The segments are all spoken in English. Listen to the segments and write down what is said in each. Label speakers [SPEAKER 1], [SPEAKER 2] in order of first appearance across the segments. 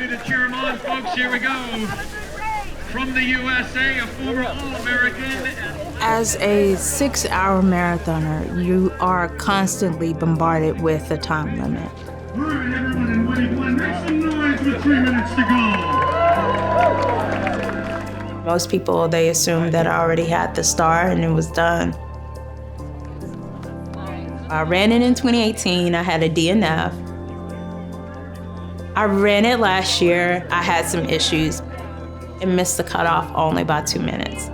[SPEAKER 1] ready to cheer him on, folks. Here we go. From the USA, a former All-American.
[SPEAKER 2] As a 6-hour marathoner, you are constantly bombarded with a time limit.
[SPEAKER 1] All right, everyone in wave one, make some noise with 3 minutes to go.
[SPEAKER 2] Most people, they assumed that I already had the star and it was done. I ran it in 2018. I had a DNF. I ran it last year. I had some issues and missed the cutoff only by 2 minutes.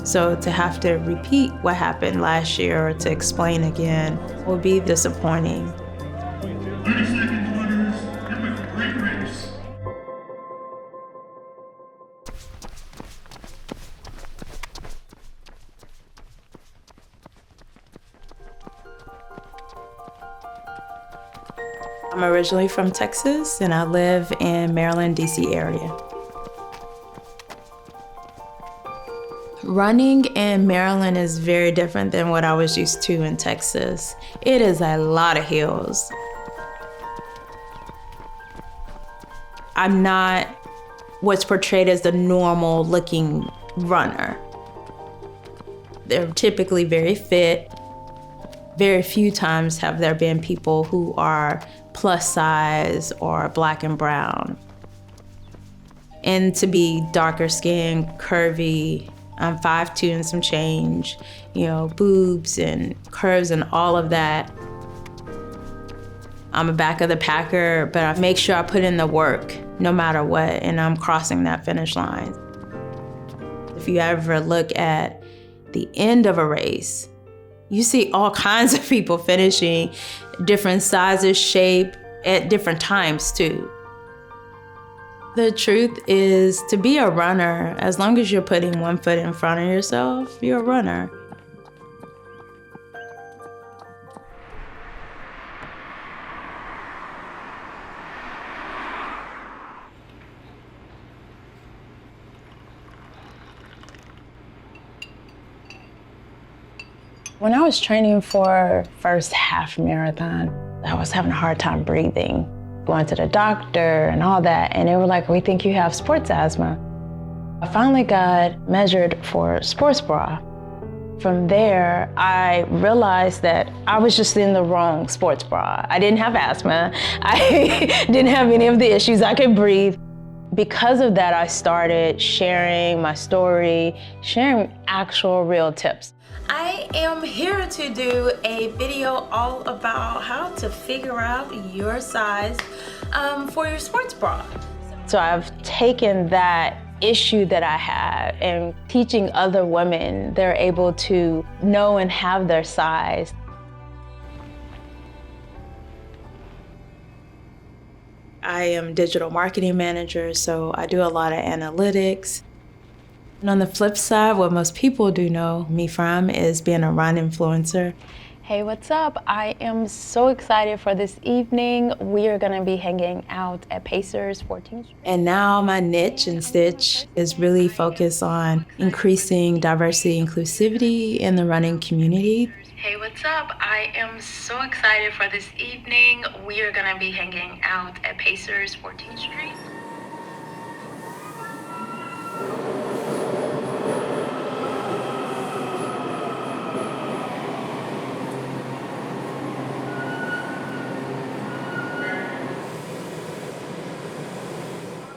[SPEAKER 2] So to have to repeat what happened last year or to explain again will be disappointing.
[SPEAKER 1] 30 seconds, runners. Have a great race.
[SPEAKER 2] I'm originally from Texas, and I live in Maryland, D.C. area. Running in Maryland is very different than what I was used to in Texas. It is a lot of hills. I'm not what's portrayed as the normal looking runner. They're typically very fit. Very few times have there been people who are plus size or black and brown. And to be darker skinned, curvy, I'm 5'2" and some change, boobs and curves and all of that. I'm a back of the packer, but I make sure I put in the work no matter what, and I'm crossing that finish line. If you ever look at the end of a race, you see all kinds of people finishing, different sizes, shape, at different times too. The truth is, to be a runner, as long as you're putting one foot in front of yourself, you're a runner. When I was training for first half marathon, I was having a hard time breathing, going to the doctor and all that, and they were like, "We think you have sports asthma." I finally got measured for sports bra. From there, I realized that I was just in the wrong sports bra. I didn't have asthma. I didn't have any of the issues. I could breathe. Because of that, I started sharing my story, sharing actual real tips. I am here to do a video all about how to figure out your size for your sports bra. So I've taken that issue that I have and teaching other women, they're able to know and have their size. I am digital marketing manager, so I do a lot of analytics. And on the flip side, what most people do know me from is being a run influencer. Hey, what's up? I am so excited for this evening. We are gonna be hanging out at Pacers 14th Street. And now my niche and stitch is really focused on increasing diversity and inclusivity in the running community. Hey, what's up? I am so excited for this evening. We are gonna be hanging out at Pacers 14th Street.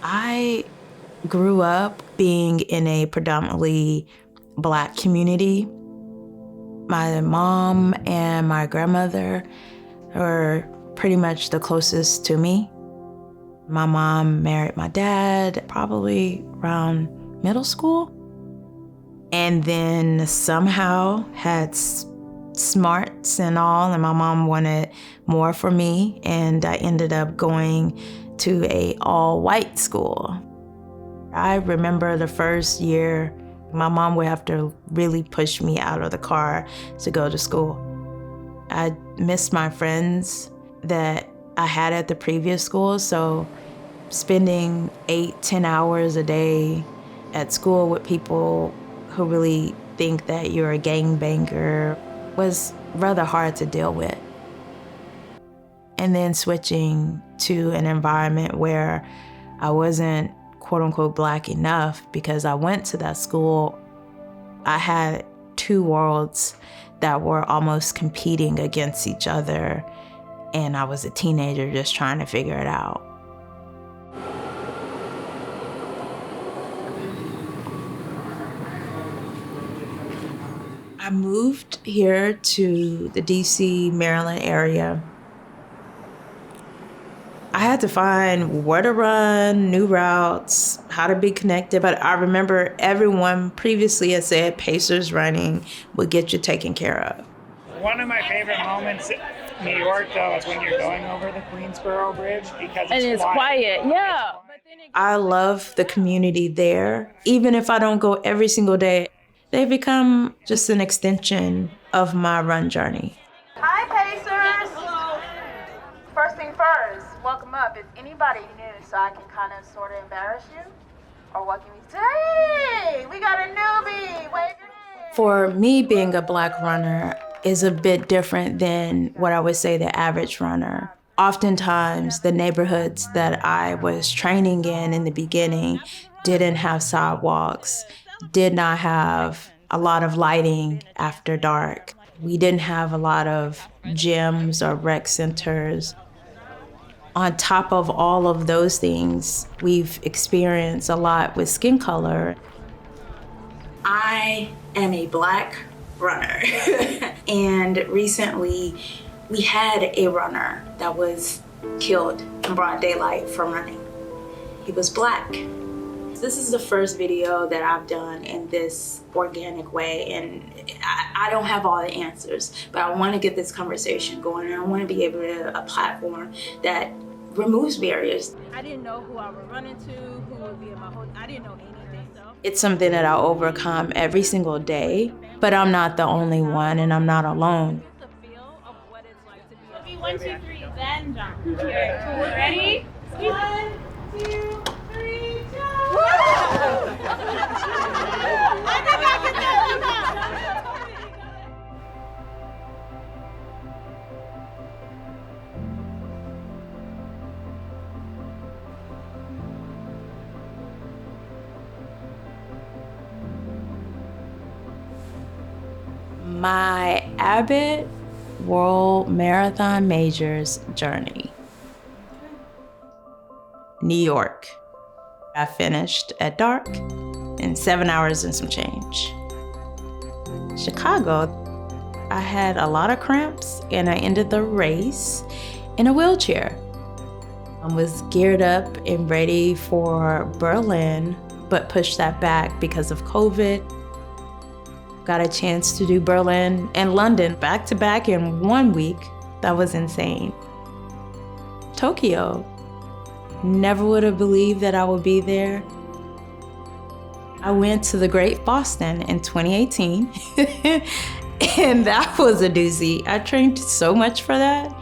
[SPEAKER 2] I grew up being in a predominantly Black community. My mom and my grandmother were pretty much the closest to me. My mom married my dad probably around middle school, and then somehow had smarts and all, and my mom wanted more for me, and I ended up going to a all-white school. I remember the first year, my mom would have to really push me out of the car to go to school. I missed my friends that I had at the previous school, so spending 8-10 hours a day at school with people who really think that you're a gangbanger was rather hard to deal with. and then switching to an environment where I wasn't quote unquote Black enough because I went to that school. I had two worlds that were almost competing against each other, and I was a teenager just trying to figure it out. I moved here to the DC, Maryland area. I had to find where to run, new routes, how to be connected. But I remember everyone previously had said Pacers running would get you taken care of.
[SPEAKER 3] One of my favorite moments in New York, though, is when you're going over the Queensboro Bridge because it's quiet.
[SPEAKER 4] Yeah.
[SPEAKER 2] I love the community there. Even if I don't go every single day, they become just an extension of my run journey.
[SPEAKER 5] Hi, Pacers. Hello. First thing first, welcome up. Is anybody new so I can kind of sort of embarrass you? Or what can we say? Hey, we got a newbie. Wave your hand.
[SPEAKER 2] For me, being a Black runner is a bit different than what I would say the average runner. Oftentimes, the neighborhoods that I was training in the beginning didn't have sidewalks, did not have a lot of lighting after dark. We didn't have a lot of gyms or rec centers. On top of all of those things, we've experienced a lot with skin color. I am a Black runner. And recently, we had a runner that was killed in broad daylight for running. He was Black. This is the first video that I've done in this organic way, and I don't have all the answers, but I want to get this conversation going, and I want to be able to a platform that removes barriers.
[SPEAKER 4] I didn't know who I would run into, who would be in my whole, I didn't know anything, so.
[SPEAKER 2] It's something that I overcome every single day, but I'm not the only one, and I'm not alone.
[SPEAKER 4] The feel of what it's like to be 1, 2, 3, then jump. Here, cool, ready? 1, 2, 3, jump! I think I can do it.
[SPEAKER 2] My Abbott World Marathon Majors journey. New York. I finished at dark in 7 hours and some change. Chicago, I had a lot of cramps and I ended the race in a wheelchair. I was geared up and ready for Berlin, but pushed that back because of COVID. Got a chance to do Berlin and London back to back in 1 week. That was insane. Tokyo. Never would have believed that I would be there. I went to the Great Boston in 2018, and that was a doozy. I trained so much for that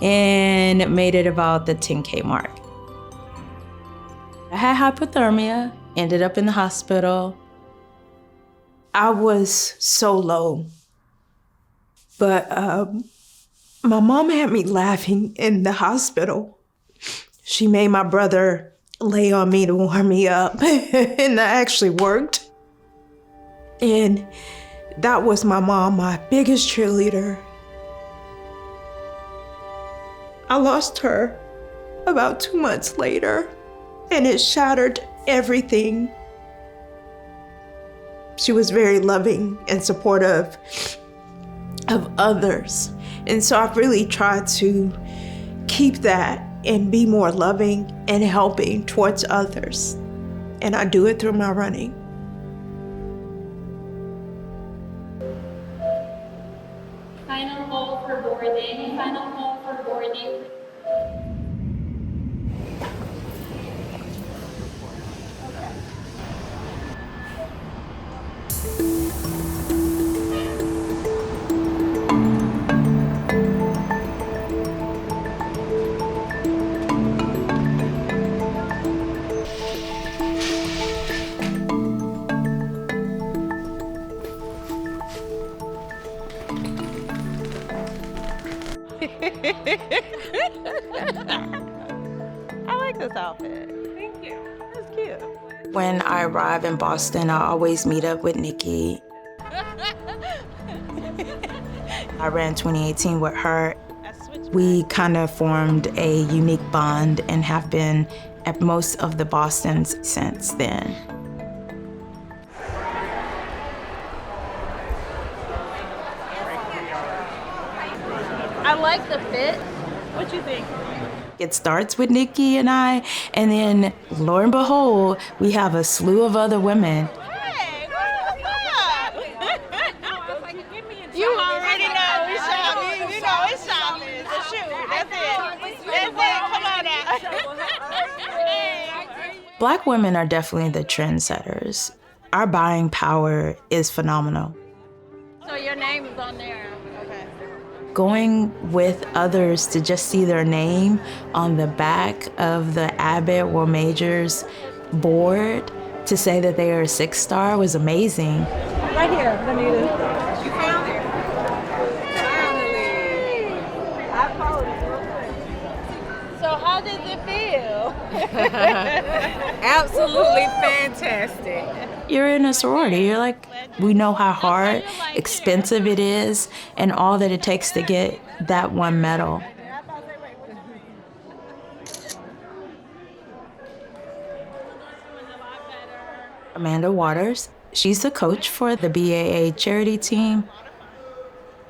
[SPEAKER 2] and made it about the 10K mark. I had hypothermia, ended up in the hospital. I was so low, but my mom had me laughing in the hospital. She made my brother lay on me to warm me up, and that actually worked. And that was my mom, my biggest cheerleader. I lost her about 2 months later, and it shattered everything. She was very loving and supportive of others. And so I've really tried to keep that and be more loving and helping towards others. And I do it through my running.
[SPEAKER 6] Final call for boarding. Final call for boarding.
[SPEAKER 7] this outfit.
[SPEAKER 4] Thank you.
[SPEAKER 7] That's cute.
[SPEAKER 2] When I arrive in Boston, I always meet up with Nikki. I ran 2018 with her. We kind of formed a unique bond and have been at most of the Bostons since then.
[SPEAKER 7] I like the fit. What you think?
[SPEAKER 2] It starts with Nikki and I, and then lo and behold, we have a slew of other women.
[SPEAKER 7] Hey, you already know it's shopping. You know it's shopping. The shoe. That's it. That's it. Come on now.
[SPEAKER 2] Black women are definitely the trendsetters. Our buying power is phenomenal.
[SPEAKER 7] So your name is on there. Okay.
[SPEAKER 2] Going with others to just see their name on the back of the Abbott World Majors board to say that they are a 6-star was amazing.
[SPEAKER 7] Right here, Benita. You found it? Finally. I followed it real quick. So how did it feel?
[SPEAKER 8] Absolutely fantastic.
[SPEAKER 2] You're in a sorority. You're like, we know how hard, expensive it is, and all that it takes to get that one medal. Amanda Waters, she's the coach for the BAA charity team.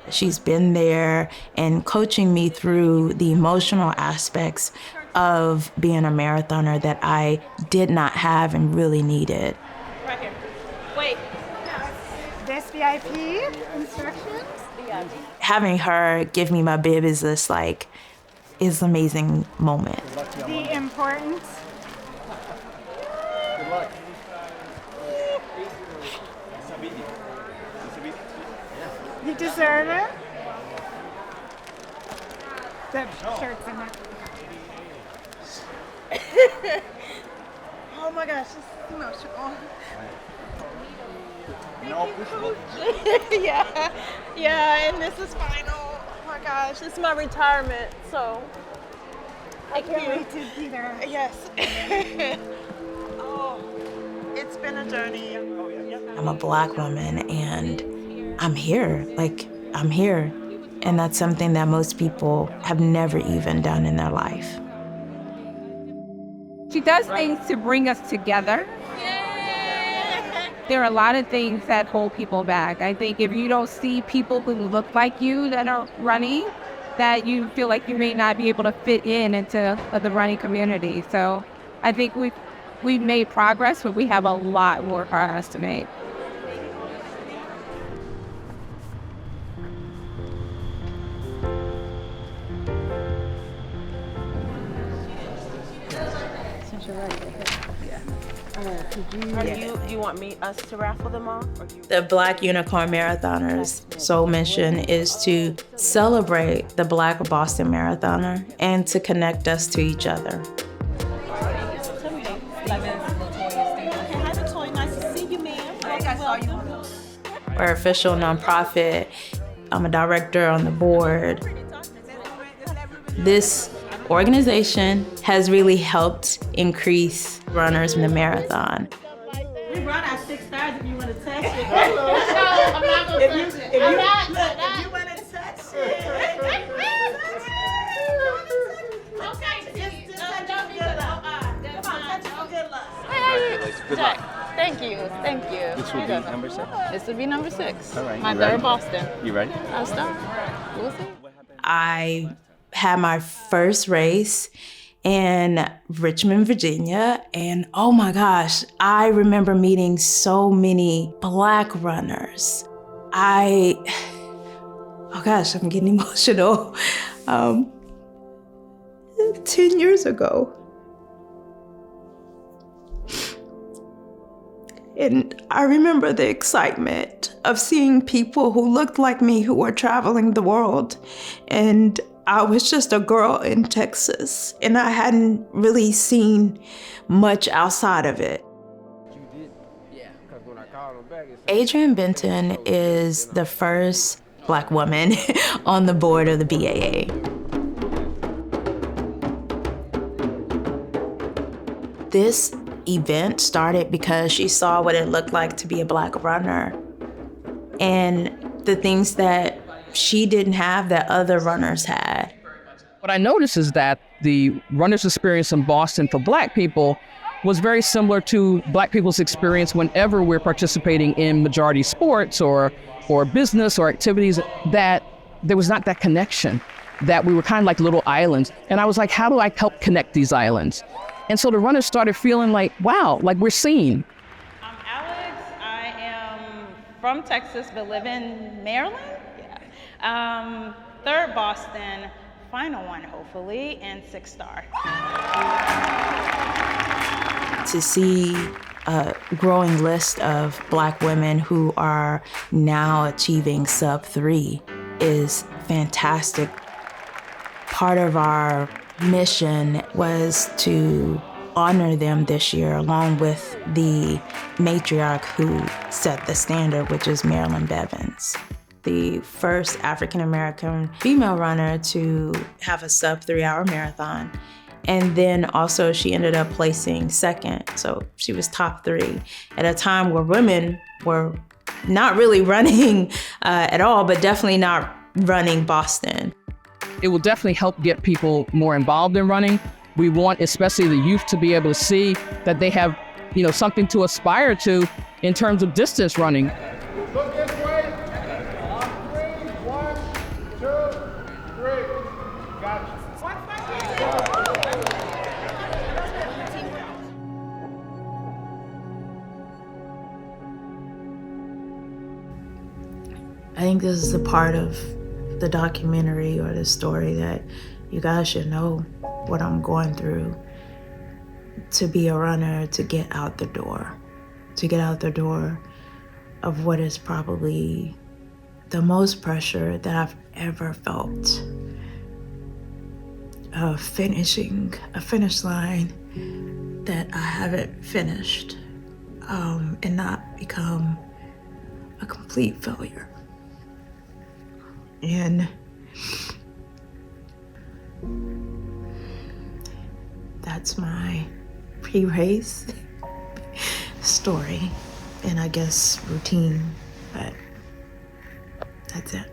[SPEAKER 2] She's been there and coaching me through the emotional aspects of being a marathoner that I did not have and really needed.
[SPEAKER 7] Right here. Wait.
[SPEAKER 9] This VIP instructions?
[SPEAKER 2] Having her give me my bib is this like, is an amazing moment.
[SPEAKER 9] The importance.
[SPEAKER 10] Good luck.
[SPEAKER 9] You deserve it. The shirt's in there.
[SPEAKER 7] Oh my gosh, it's emotional. Yeah, and this is final. Oh my gosh, this is my retirement, so
[SPEAKER 9] I can't wait to be there.
[SPEAKER 7] yes. Oh, it's been a journey.
[SPEAKER 2] I'm a Black woman and I'm here, I'm here. And that's something that most people have never even done in their life.
[SPEAKER 8] She does things to bring us together. There are a lot of things that hold people back. I think if you don't see people who look like you that are running, that you feel like you may not be able to fit into the running community. So I think we've made progress, but we have a lot more progress to make.
[SPEAKER 7] You want us to raffle them off?
[SPEAKER 2] The Black Unicorn Marathoners' sole mission is to celebrate the Black Boston Marathoner and to connect us to each other. We're an official nonprofit. I'm a director on the board. This organization has really helped increase runners in the marathon.
[SPEAKER 7] We brought our 6 stars if you want to touch it.
[SPEAKER 4] I'm not gonna touch it.
[SPEAKER 7] If you want to touch it. Just touch it for good luck. Come on, touch it for good luck.
[SPEAKER 10] Congratulations. Good luck.
[SPEAKER 11] Thank you. Thank you.
[SPEAKER 10] This will be number 6.
[SPEAKER 11] This will be number 6.
[SPEAKER 10] All right.
[SPEAKER 11] My
[SPEAKER 10] You
[SPEAKER 11] third
[SPEAKER 10] ready?
[SPEAKER 11] Boston.
[SPEAKER 10] You ready?
[SPEAKER 11] I'm stumped. We'll see.
[SPEAKER 2] I had my first race in Richmond, Virginia, and oh my gosh, I remember meeting so many Black runners. Oh gosh, I'm getting emotional. 10 years ago. And I remember the excitement of seeing people who looked like me who were traveling the world. And I was just a girl in Texas, and I hadn't really seen much outside of it. Adrienne Benton is the first Black woman on the board of the BAA. This event started because she saw what it looked like to be a Black runner and the things that she didn't have that other runners had.
[SPEAKER 12] What I noticed is that the runners' experience in Boston for Black people was very similar to Black people's experience whenever we're participating in majority sports or business or activities, that there was not that connection, that we were kind of like little islands. And I was like, how do I help connect these islands? And so the runners started feeling like, wow, like we're seen.
[SPEAKER 13] I'm Alex. I am from Texas, but live in Maryland. Yeah. Third Boston, final one, hopefully, and 6-star.
[SPEAKER 2] To see a growing list of Black women who are now achieving sub-3 is fantastic. Part of our mission was to honor them this year, along with the matriarch who set the standard, which is Marilyn Bevins, the first African-American female runner to have a sub-3-hour marathon. And then also she ended up placing second. So she was top 3 at a time where women were not really running at all, but definitely not running Boston.
[SPEAKER 12] It will definitely help get people more involved in running. We want especially the youth to be able to see that they have, something to aspire to in terms of distance running.
[SPEAKER 14] Look this way. 3, 1, 2, 3. Gotcha.
[SPEAKER 2] I think this is a part of the documentary or the story that you guys should know what I'm going through to be a runner, to get out the door of what is probably the most pressure that I've ever felt. Finishing a finish line that I haven't finished, and not become a complete failure. And that's my pre-race story and I guess routine, but that's it.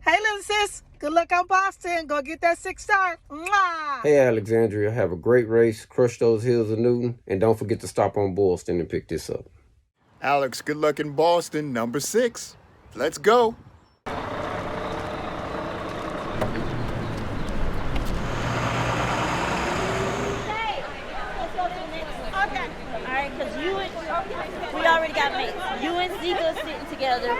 [SPEAKER 9] Hey, little sis. Good luck on Boston. Go get that 6-star. Mwah!
[SPEAKER 15] Hey, Alexandria. Have a great race. Crush those hills of Newton. And don't forget to stop on Boylston and pick this up.
[SPEAKER 14] Alex, good luck in Boston, number 6. Let's go.
[SPEAKER 4] We already got mates. You and Zika sitting together.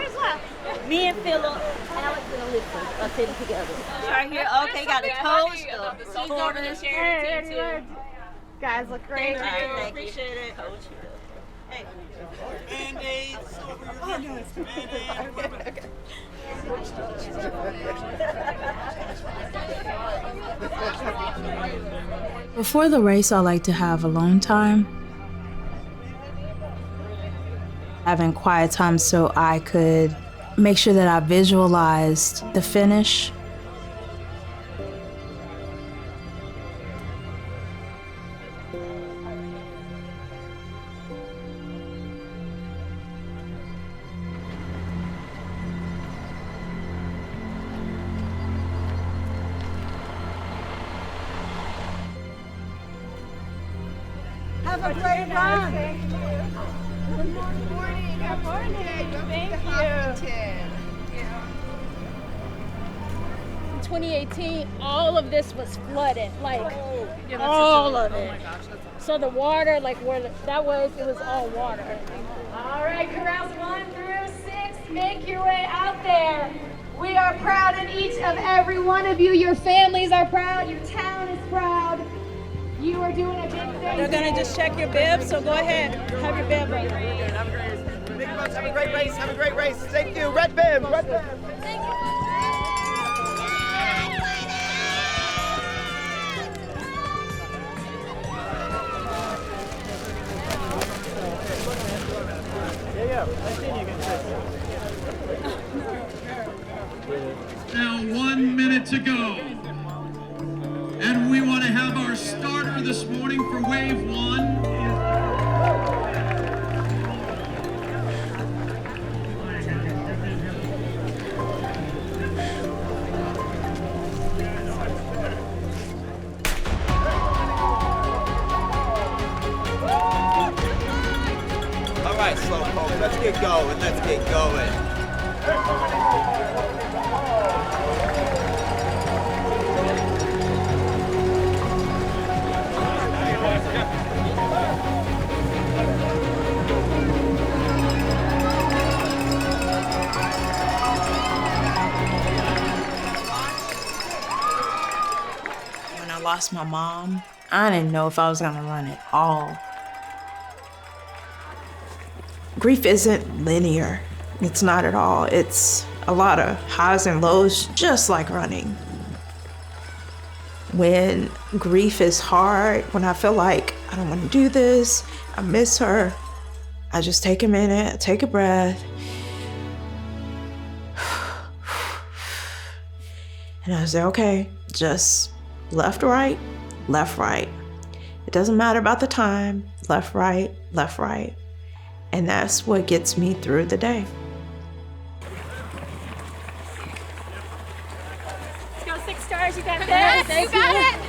[SPEAKER 4] Me and Philip, Alex and Alyssa are sitting together. Right here. Okay, got the coach, the quarters.
[SPEAKER 9] Guys look great.
[SPEAKER 4] Thank you. Appreciate it. Coach. Hey.
[SPEAKER 9] Band-Aids. Oh, no, it's okay.
[SPEAKER 2] Before the race, I like to have alone time. Having quiet time so I could make sure that I visualized the finish.
[SPEAKER 9] Have a great run.
[SPEAKER 7] Good morning. Good morning. Thank you.
[SPEAKER 6] In 2018, all of this was flooded, like all of it. So the water, like where that was, it was all water.
[SPEAKER 7] All right, corrals 1 through 6, make your way out there. We are proud of each of every one of you. Your families are proud. Your town is proud. You are doing a big thing.
[SPEAKER 13] They're gonna just check your bib, so go ahead, have your bib ready.
[SPEAKER 16] Have a great race. Have a great race. Thank you. Red bib. Red bib.
[SPEAKER 7] Thank you.
[SPEAKER 16] Yeah. you. Nice seeing you again, Chris.
[SPEAKER 1] Now 1 minute to go. And we want to have our starter this morning for wave 1.
[SPEAKER 16] All right, slowpoke, let's get going, let's get going.
[SPEAKER 2] When I lost my mom, I didn't know if I was gonna run at all. Grief isn't linear. It's not at all. It's a lot of highs and lows, just like running. When grief is hard, when I feel like I don't want to do this, I miss her, I just take a minute, take a breath. And I say, okay, just left, right, left, right. It doesn't matter about the time, left, right, left, right. And that's what gets me through the day.
[SPEAKER 6] Let's go 6 stars, you got this.
[SPEAKER 7] Yes, you got it.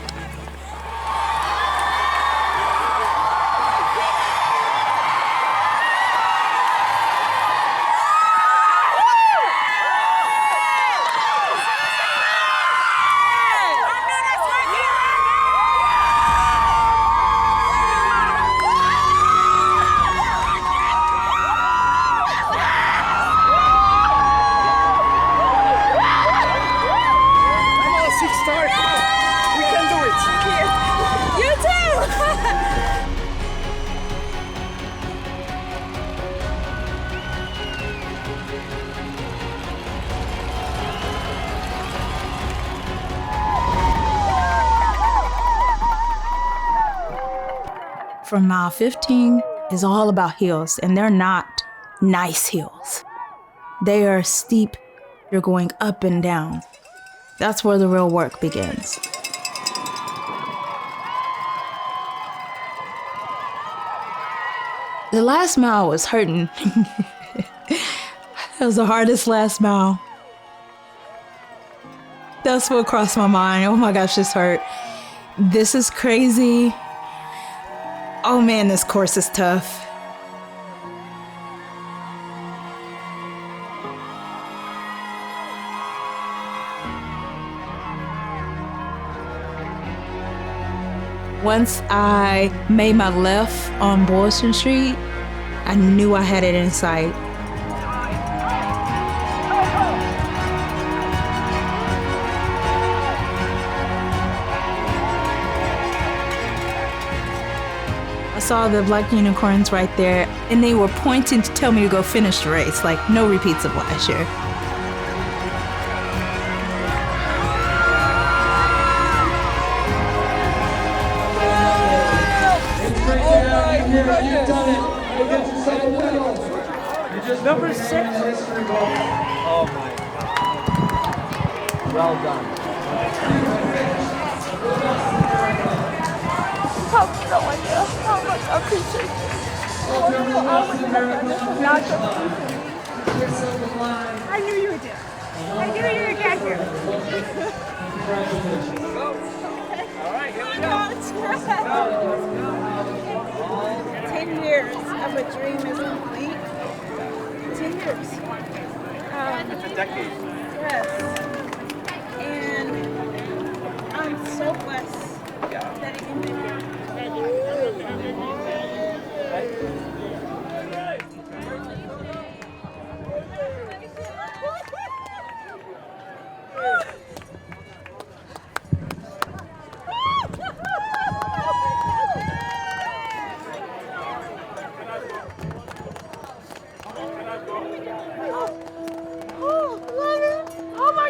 [SPEAKER 2] From mile 15 is all about hills, and they're not nice hills. They are steep, you're going up and down. That's where the real work begins. The last mile was hurting. That was the hardest last mile. That's what crossed my mind. Oh my gosh, this hurt. This is crazy. Oh man, this course is tough. Once I made my left on Boylston Street, I knew I had it in sight. I saw the black unicorns right there, and they were pointing to tell me to go finish the race, like no repeats of last year.
[SPEAKER 1] You've done it. Go get yourself a medal. Number 6.
[SPEAKER 16] Oh my God. Well done.
[SPEAKER 7] Have no idea how much I appreciate this. I knew you would do it. I knew you would get here.
[SPEAKER 16] All right, here we go.
[SPEAKER 6] 10 years of a dream is complete. 10 years.
[SPEAKER 16] It's a decade.
[SPEAKER 6] Yes. And I'm so blessed that it ended here.
[SPEAKER 7] Oh my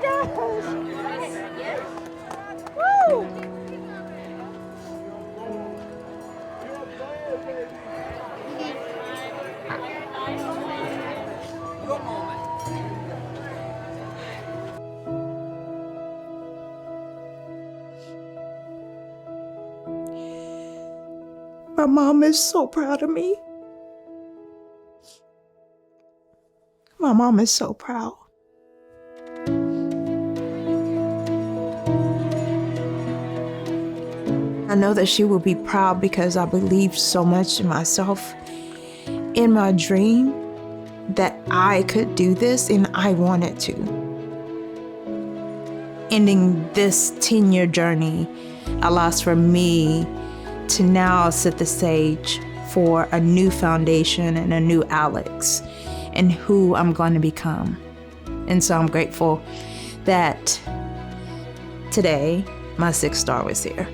[SPEAKER 2] My mom is so proud of me. My mom is so proud. I know that she will be proud because I believed so much in myself, in my dream, that I could do this and I wanted to. Ending this 10-year journey allows for me to now set the stage for a new foundation and a new Alex and who I'm going to become. And so I'm grateful that today my 6th star was here.